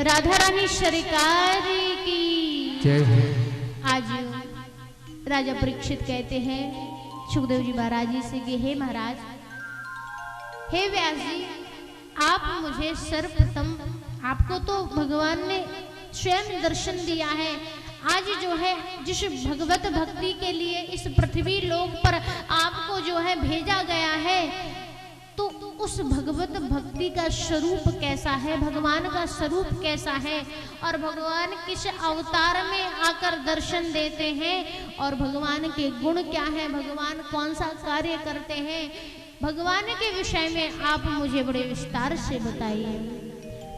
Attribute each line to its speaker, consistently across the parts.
Speaker 1: राधा रानी सरकार की
Speaker 2: जय हो।
Speaker 1: आज राजा परीक्षित कहते हैं सुखदेव जी महाराज जी से कि हे महाराज, हे व्यास जी, आप मुझे सर्वप्रथम, आपको तो भगवान ने स्वयं दर्शन दिया है। आज जो है जिस भगवत भक्ति के लिए इस पृथ्वी लोक पर आपको जो है भेजा गया है, तो उस भगवत भक्ति का स्वरूप कैसा है, भगवान का स्वरूप कैसा है, और भगवान किस अवतार में आकर दर्शन देते हैं, और भगवान के गुण क्या है, भगवान कौन सा कार्य करते हैं, भगवान के विषय में आप मुझे बड़े विस्तार से बताइए।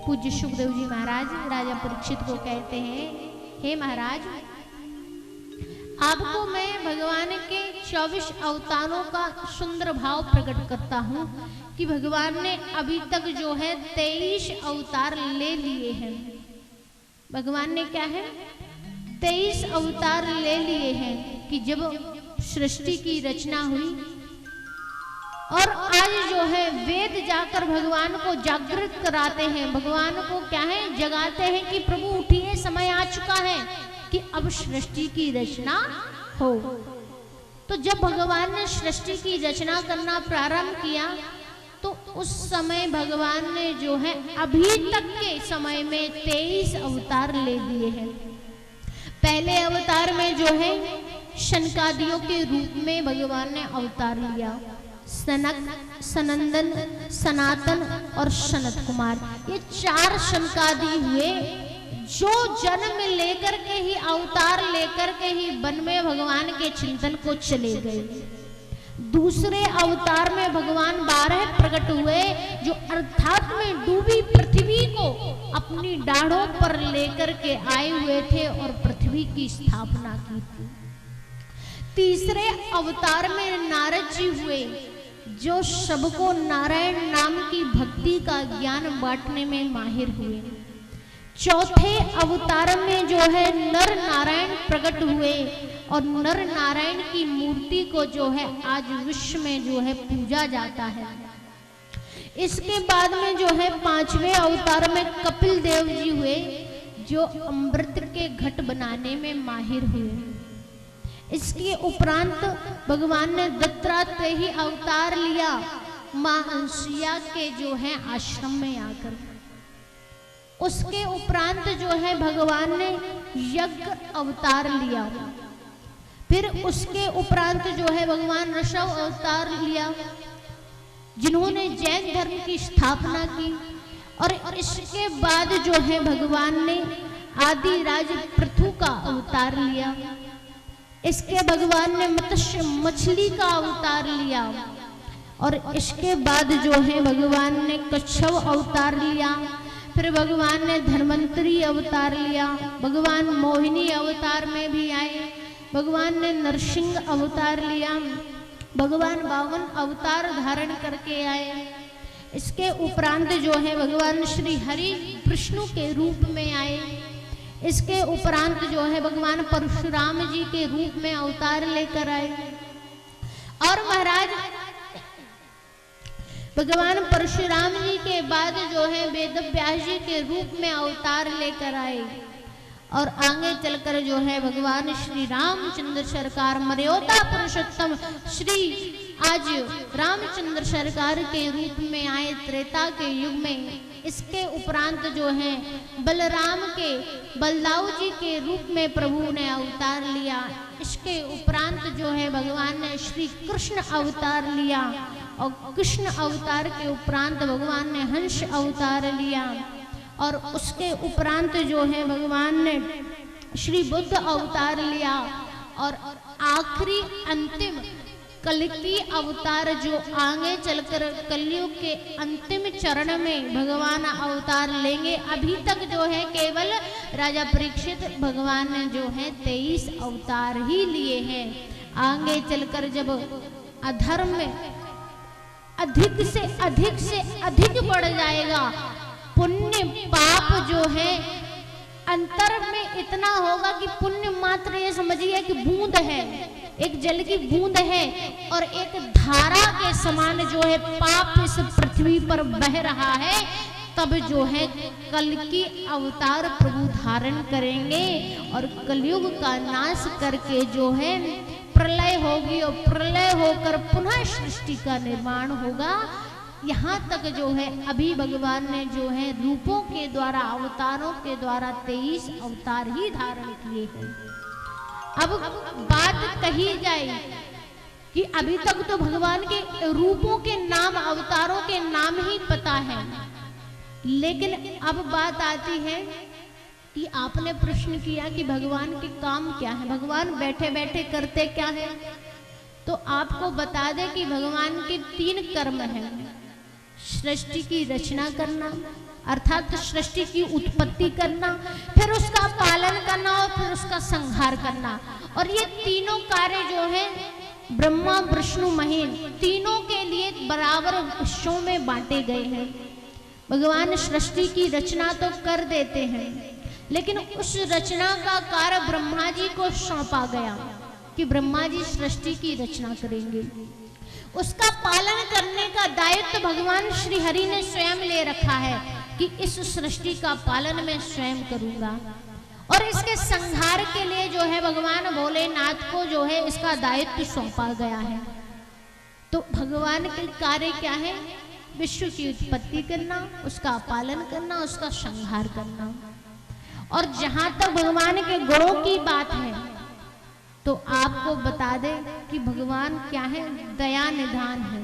Speaker 1: पूज्य सुखदेव जी महाराज राजा परीक्षित को कहते हैं, हे महाराज, आपको मैं भगवान के 24 अवतारों का सुंदर भाव प्रकट करता हूँ कि भगवान ने अभी तक जो है 23 अवतार ले लिए हैं। भगवान ने क्या है 23 अवतार ले लिए हैं कि जब सृष्टि की रचना हुई, और आज जो है वेद जाकर भगवान को जागृत कराते हैं, भगवान को क्या है जगाते हैं कि प्रभु उठिए, समय आ चुका है कि अब सृष्टि की रचना हो। तो जब भगवान ने सृष्टि की रचना करना प्रारंभ किया, तो उस समय भगवान ने जो है अभी तक के समय में 23 अवतार ले लिए हैं। पहले अवतार में जो है शनकादियों के रूप में भगवान ने अवतार लिया। सनक, सनंदन, सनातन और सनत कुमार, ये 4 शनकादि हुए जो जन्म लेकर के ही, अवतार लेकर के ही वन में भगवान के चिंतन को चले गए। दूसरे अवतार में भगवान 12 प्रकट हुए, जो अर्थात में डूबी पृथ्वी को अपनी डाढ़ों पर लेकर के आए हुए थे और पृथ्वी की स्थापना की थी। तीसरे अवतार में नारद जी हुए, जो सबको नारायण नाम की भक्ति का ज्ञान बांटने में माहिर हुए। चौथे अवतार में जो है नर नारायण प्रकट हुए, और नर नारायण की मूर्ति को जो है आज विश्व में जो है पूजा जाता है। इसके बाद में जो है 5वें अवतार में कपिल देव जी हुए, जो अमृत के घट बनाने में माहिर हुए। इसके उपरांत भगवान ने दत्तात्रेय अवतार लिया, मां अंसुया के जो है आश्रम में आकर। उसके उपरांत जो है भगवान ने यज्ञ अवतार लिया। फिर उसके उपरांत जो है भगवान ऋषभ अवतार लिया, जिन्होंने जैन धर्म की स्थापना की। और इसके बाद जो है भगवान ने आदिराज पृथु का अवतार लिया। इसके भगवान ने मत्स्य मछली का अवतार लिया, और इसके बाद जो है भगवान ने कच्छप अवतार लिया। फिर भगवान ने धन्वंतरी अवतार लिया, भगवान मोहिनी अवतार में भी आए, भगवान ने नरसिंह अवतार लिया, भगवान 52 अवतार धारण करके आए। इसके उपरांत जो है भगवान श्री हरि विष्णु के रूप में आए। इसके उपरांत जो है भगवान परशुराम जी के रूप में अवतार लेकर आए। और महाराज भगवान परशुराम जी के बाद जो है वेद व्यास जी के रूप में अवतार लेकर आए। और आगे चलकर जो है भगवान श्री रामचंद्र सरकार मर्यादा पुरुषोत्तम श्री आज रामचंद्र सरकार के रूप में आए त्रेता के युग में। इसके उपरांत जो है बलराम के, बलदाऊ जी के रूप में प्रभु ने अवतार लिया। इसके उपरांत जो है भगवान ने श्री कृष्ण अवतार लिया, और कृष्ण अवतार के उपरांत भगवान ने हंस अवतार लिया। और उसके उपरांत जो है भगवान ने श्री बुद्ध अवतार लिया। और आखिरी अंतिम कलिकी अवतार जो आगे चलकर कलयुग के अंतिम चरण में भगवान अवतार लेंगे। अभी तक जो है केवल राजा परीक्षित भगवान ने जो है 23 अवतार ही लिए हैं। आगे चलकर जब अधर्म में अधिक से अधिक बढ़ जाएगा, पुण्य पाप जो है अंतर में इतना होगा कि पुण्य मात्र ये समझिए कि बूंद है, एक जल की बूंद है, और एक धारा के समान जो है पाप इस पृथ्वी पर बह रहा है। तब जो है कल की अवतार प्रभु धारण करेंगे और कलयुग का नाश करके जो है प्रलय होगी और प्रलय होकर पुनः सृष्टि का निर्माण होगा। यहाँ तक जो है अभी भगवान ने जो है रूपों के द्वारा, अवतारों के द्वारा 23 अवतार ही धारण किए हैं। अब बात कही जाए कि अभी तक तो भगवान के रूपों के नाम, अवतारों के नाम ही पता है, लेकिन अब बात आती है कि आपने प्रश्न किया कि भगवान के काम क्या है, भगवान बैठे बैठे करते क्या है। तो आपको बता दें कि भगवान के 3 कर्म हैं। सृष्टि की रचना करना अर्थात सृष्टि की उत्पत्ति करना, फिर उसका पालन करना और फिर उसका संहार करना। और ये तीनों कार्य जो है ब्रह्मा विष्णु महेश तीनों के लिए बराबर हिस्सों में बांटे गए हैं। भगवान सृष्टि की रचना तो कर देते हैं, लेकिन उस रचना का कार्य ब्रह्मा जी को सौंपा गया कि ब्रह्मा जी सृष्टि की रचना करेंगे। उसका पालन करने का दायित्व भगवान श्री हरि ने स्वयं ले रखा है कि इस सृष्टि का पालन मैं स्वयं करूंगा। और इसके संहार के लिए जो है भगवान भोलेनाथ को जो है इसका दायित्व सौंपा गया है। तो भगवान के कार्य क्या है? विश्व की उत्पत्ति करना, उसका पालन करना, उसका संहार करना। और जहां तक भगवान के गुणों की बात है तो आपको बता दें कि भगवान क्या है? दया निधान है,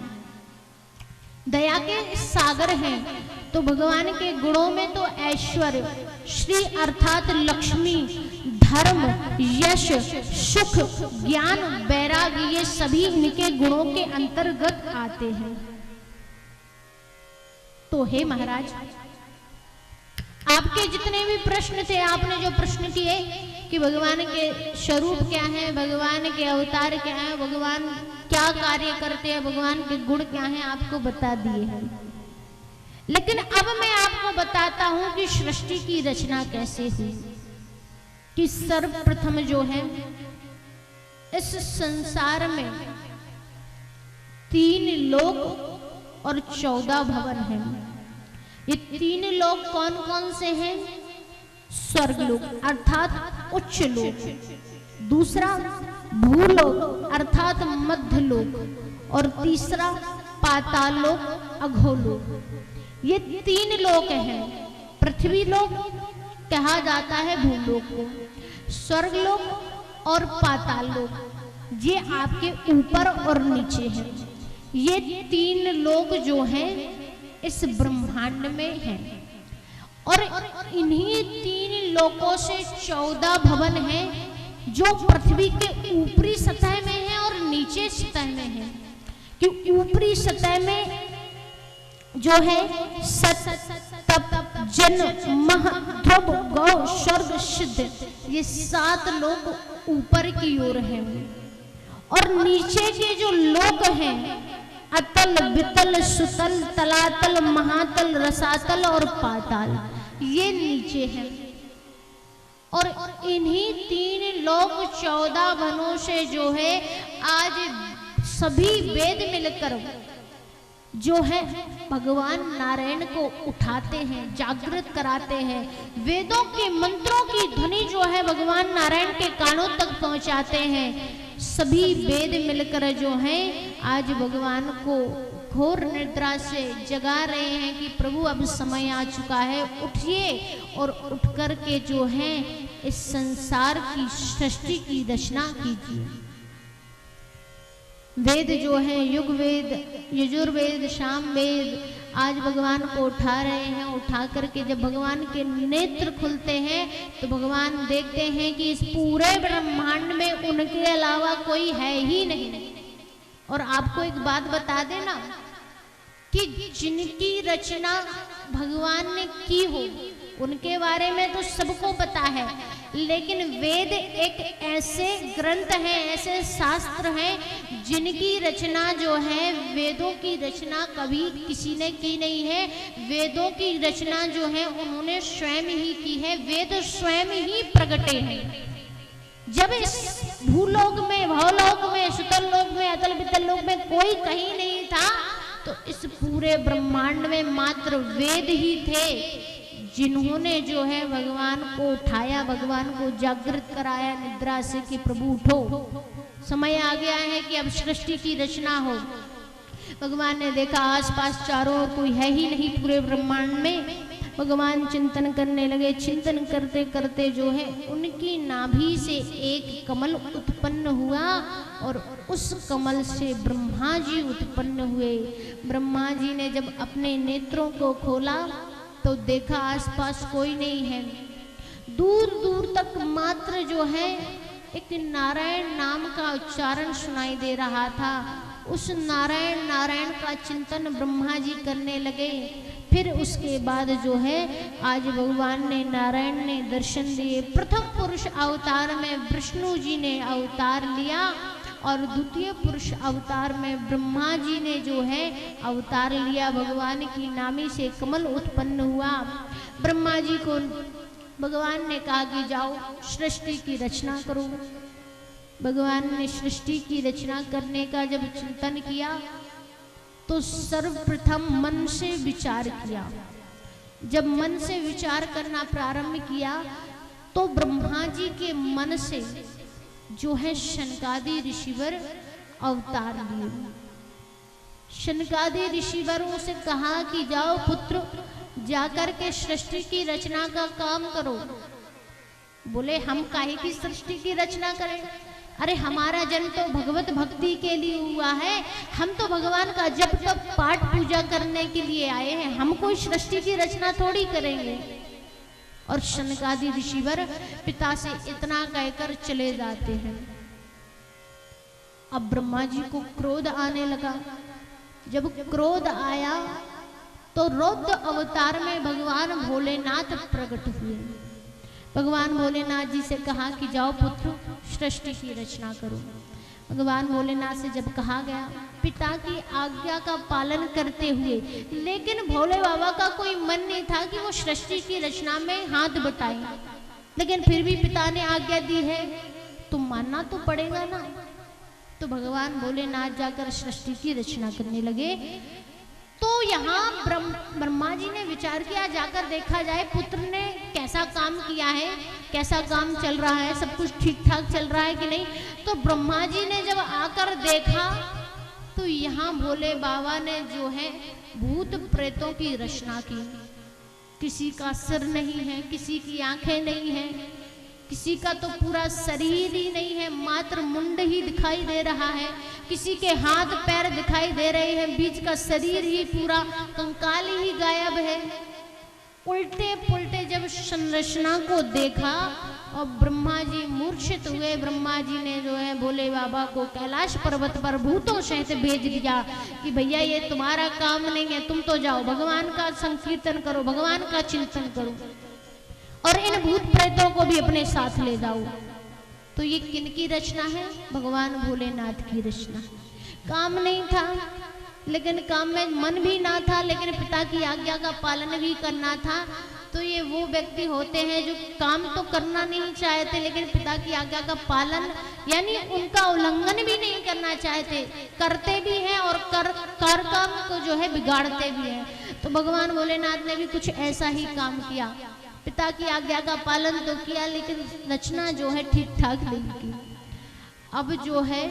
Speaker 1: दया के सागर हैं। तो भगवान के गुणों में तो ऐश्वर्य, श्री अर्थात लक्ष्मी, धर्म, यश, सुख, ज्ञान, वैराग्य, ये सभी इनके गुणों के अंतर्गत आते हैं। तो हे महाराज, आपके जितने भी प्रश्न थे, आपने जो प्रश्न किए कि भगवान के स्वरूप क्या है, भगवान के अवतार क्या है, भगवान क्या कार्य करते हैं, भगवान के गुण क्या हैं, आपको बता दिए हैं। लेकिन अब मैं आपको बताता हूं कि सृष्टि की रचना कैसे हुई। कि सर्वप्रथम जो है इस संसार में 3 लोक और 14 भवन हैं। ये 3 लोक कौन कौन से हैं? स्वर्गलोक अर्थात उच्च लोक, दूसरा भूलोक अर्थात मध्य लोक, और तीसरा पाताल लोक, अधोलोक। ये 3 लोक हैं। पृथ्वी लोक कहा जाता है भूलोक को, स्वर्गलोक और पाताल लोक ये आपके ऊपर और नीचे हैं। ये 3 लोक जो हैं इस ब्रह्मांड में हैं। और इन्हीं 3 लोकों से 14 भवन हैं जो पृथ्वी के ऊपरी सतह में हैं और नीचे सतह में हैं। कि ऊपरी सतह में जो है सत, तप, जन, मह, ध्रुव, गौ, स्वर्ग, सिद्ध, ये 7 लोक ऊपर की ओर हैं। और नीचे के जो लोक हैं अतल, वितल, सुतल, तलातल, महातल, रसातल और पाताल, ये नीचे हैं। और इन्हीं 3 लोक 14 वनों से जो है आज सभी वेद मिलकर जो है भगवान नारायण को उठाते हैं, जागृत कराते हैं। वेदों के मंत्रों की ध्वनि जो है भगवान नारायण के कानों तक पहुंचाते हैं। सभी वेद मिलकर जो है आज भगवान को घोर निद्रा से जगा रहे हैं कि प्रभु अब समय आ चुका है, उठिए और उठ कर के जो है इस संसार की सृष्टि की रचना कीजिए। वेद जो है युग वेद, यजुर्वेद, साम वेद आज भगवान को उठा रहे हैं। उठा करके जब भगवान के नेत्र खुलते हैं तो भगवान देखते हैं कि इस पूरे ब्रह्मांड में उनके अलावा कोई है ही नहीं। और आपको एक बात बता देना कि जिनकी रचना भगवान ने की हो उनके बारे में तो सबको पता है, लेकिन वेद एक ऐसे ग्रंथ हैं, ऐसे शास्त्र हैं जिनकी रचना जो है, वेदों की रचना कभी किसी ने की नहीं है। वेदों की रचना जो है उन्होंने स्वयं ही की है। वेद स्वयं ही प्रगटे हैं। जब इस भूलोक में, भवलोक में, सुतल लोक में, अतल वितल लोक में कोई कहीं नहीं था, तो इस पूरे ब्रह्मांड में मात्र वेद ही थे जिन्होंने जो है भगवान को उठाया, भगवान को जागृत कराया निद्रा से कि प्रभु उठो, समय आ गया है कि अब सृष्टि की रचना हो। भगवान ने देखा आसपास चारों ओर कोई है ही नहीं पूरे ब्रह्मांड में। भगवान चिंतन करने लगे। चिंतन करते करते जो है उनकी नाभि से एक कमल उत्पन्न हुआ और उस कमल से ब्रह्मा जी उत्पन्न हुए। ब्रह्मा जी ने जब अपने नेत्रों को खोला तो देखा आसपास कोई नहीं है। दूर दूर तक मात्र जो है एक नारायण नाम का उच्चारण सुनाई दे रहा था। उस नारायण नारायण का चिंतन ब्रह्मा जी करने लगे। फिर उसके बाद जो है आज भगवान ने नारायण ने दर्शन दिए। प्रथम पुरुष अवतार में विष्णु जी ने अवतार लिया और द्वितीय पुरुष अवतार में ब्रह्मा जी ने जो है अवतार लिया। भगवान की नाभि से कमल उत्पन्न हुआ। ब्रह्मा जी को भगवान ने कहा कि जाओ सृष्टि की रचना करो। भगवान ने सृष्टि की रचना करने का जब चिंतन किया तो सर्वप्रथम मन से विचार किया। जब मन से विचार करना प्रारंभ किया तो ब्रह्मा जी के मन से जो है शनकादि ऋषिवर अवतार लिए। शनकादि ऋषिवरों से कहा कि जाओ पुत्र जाकर के सृष्टि की रचना का काम करो। बोले हम काहे की सृष्टि की रचना करें? अरे हमारा जन्म तो भगवत भक्ति के लिए हुआ है। हम तो भगवान का जप तप पाठ पूजा करने के लिए आए हैं। हम कोई सृष्टि की रचना थोड़ी करेंगे। और शनकादि ऋषिवर पिता से इतना कहकर चले जाते हैं। अब ब्रह्मा जी को क्रोध आने लगा। जब क्रोध आया तो रौद्र अवतार में भगवान भोलेनाथ प्रकट हुए। भगवान भोलेनाथ जी से कहा कि जाओ पुत्र सृष्टि की रचना करो। भगवान भोलेनाथ से जब कहा गया पिता की आज्ञा का पालन करते हुए, लेकिन भोले बाबा का कोई मन नहीं था कि वो सृष्टि की रचना में हाथ बटाएं। लेकिन फिर भी पिता ने आज्ञा दी है तो मानना तो पड़ेगा ना। तो भगवान भोलेनाथ जाकर सृष्टि की रचना करने लगे। तो यहाँ ब्रह्मा जी ने विचार किया जाकर देखा जाए पुत्र ने कैसा काम किया है, कैसा काम चल रहा है, सब कुछ ठीक ठाक चल रहा है कि नहीं। तो ब्रह्मा जी ने जब आकर देखा तो यहाँ भोले बाबा ने जो है भूत प्रेतों की रचना की। किसी का सिर नहीं है, किसी की आंखें नहीं है, किसी का तो पूरा शरीर ही नहीं है, मात्र मुंड ही दिखाई दे रहा है। किसी के हाथ पैर दिखाई दे रहे हैं, बीच का शरीर ही पूरा कंकाल ही गायब है। उल्टे पुल्टे जब संरचना को देखा और ब्रह्मा जी मूर्छित हुए। ब्रह्मा जी ने जो है भोले बाबा को कैलाश पर्वत पर भूतों सहित भेज दिया कि भैया ये तुम्हारा काम नहीं है, तुम तो जाओ भगवान का संकीर्तन करो, भगवान का चिंतन करो और इन भूत प्रेतों को भी अपने साथ ले जाओ। तो ये किनकी रचना है? भगवान भोलेनाथ की रचना। काम नहीं था, लेकिन काम में मन भी ना था, लेकिन पिता की आज्ञा का पालन भी करना था। तो ये वो व्यक्ति होते हैं जो काम तो करना नहीं चाहते, लेकिन पिता की आज्ञा का पालन यानी उनका उल्लंघन भी नहीं करना चाहते, करते भी हैं और कर काम को जो है बिगाड़ते भी हैं। तो भगवान भोलेनाथ ने भी कुछ ऐसा ही काम किया। पिता की आज्ञा का पालन तो किया, लेकिन रचना जो है ठीक ठाक नहीं की। अब जो है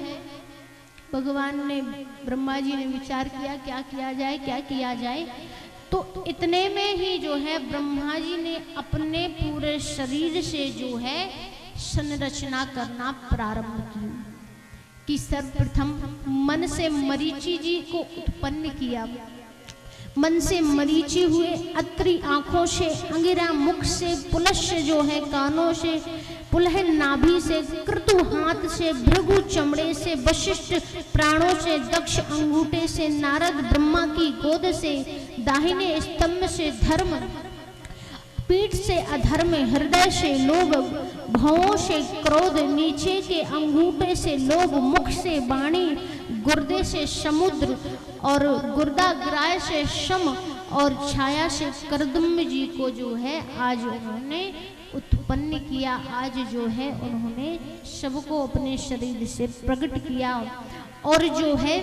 Speaker 1: भगवान ने ब्रह्मा जी ने विचार किया क्या किया जाए, क्या किया जाए। तो इतने में ही जो है ब्रह्मा जी ने अपने पूरे शरीर से जो है संरचना करना प्रारंभ की। कि सर्वप्रथम मन से मरीचि जी को उत्पन्न किया। मन से मरीचि हुए, अत्रि आंखों से, अंगिरा मुख से, पुलस्य जो है कानों से, पुलह नाभि से, क्रतु हाथ से, भृगु चमड़े से, वशिष्ठ प्राणों से, दक्ष अंगूठे से, नारद ब्रह्मा की गोद से, दाहिने स्तंभ से धर्म, पीठ से अधर्म, हृदय से लोभ, भवों से क्रोध, नीचे के अंगूठे से लोभ, मुख से वाणी, गुर्दे से समुद्र और गुर्दाग्राय से शम और छाया से करदम्ब जी को जो है आज उन्होंने उत्पन्न किया। आज जो है उन्होंने सबको अपने शरीर से प्रकट किया। और जो है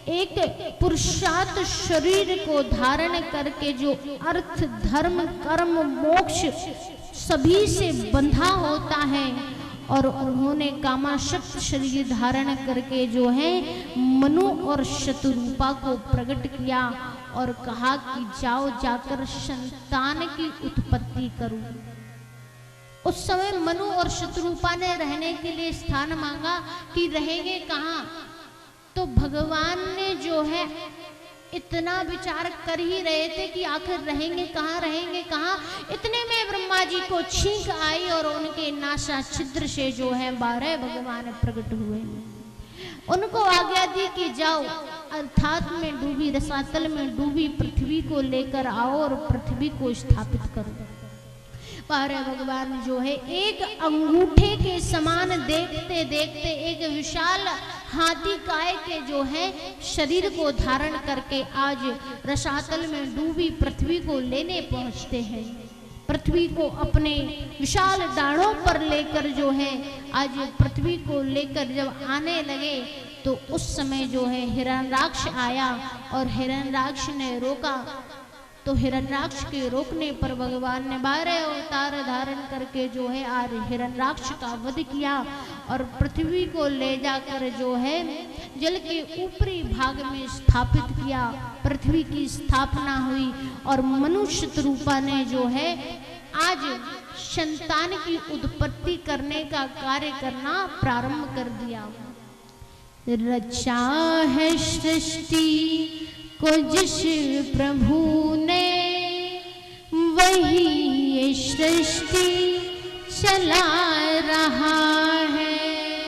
Speaker 1: एक पुरुषार्थ शरीर को धारण करके जो अर्थ धर्म कर्म मोक्ष सभी से बंधा होता है, और उन्होंने कामाशक्त शरीर धारण करके जो है मनु और शतरूपा को प्रकट किया और कहा कि जाओ जाकर संतान की उत्पत्ति करो। उस समय मनु और शतरूपा ने रहने के लिए स्थान मांगा कि रहेंगे कहाँ। तो भगवान ने जो है इतना विचार कर ही रहे थे कि आखिर रहेंगे कहाँ, रहेंगे कहाँ। इतने में ब्रह्मा जी को छींक आई और उनके नासा छिद्र से जो है 12 भगवान प्रकट हुए। उनको आज्ञा दी कि जाओ अर्थात में डूबी रसातल में डूबी पृथ्वी को लेकर आओ और पृथ्वी को स्थापित करो। 12 भगवान जो है एक अंगूठे के समान देखते देखते एक विशाल हाथी काय के जो है शरीर को धारण करके आज रसातल में डूबी पृथ्वी को लेने पहुंचते हैं। पृथ्वी को अपने विशाल डाढ़ों पर लेकर जो है आज पृथ्वी को लेकर जब आने लगे तो उस समय जो है हिरण्यराक्ष आया और हिरण्यराक्ष ने रोका। तो हिरण्यराक्ष के रोकने पर भगवान ने 12 अवतार धारण करके जो है आज हिरण्यराक्ष का वध किया और पृथ्वी को ले जाकर जो है जल के ऊपरी भाग में स्थापित किया। पृथ्वी की स्थापना हुई और मनुष्य रूपा ने जो है आज संतान की उत्पत्ति करने का कार्य करना प्रारंभ कर दिया। रचा है सृष्टि को जिस प्रभु ने, वही ये सृष्टि चला रहा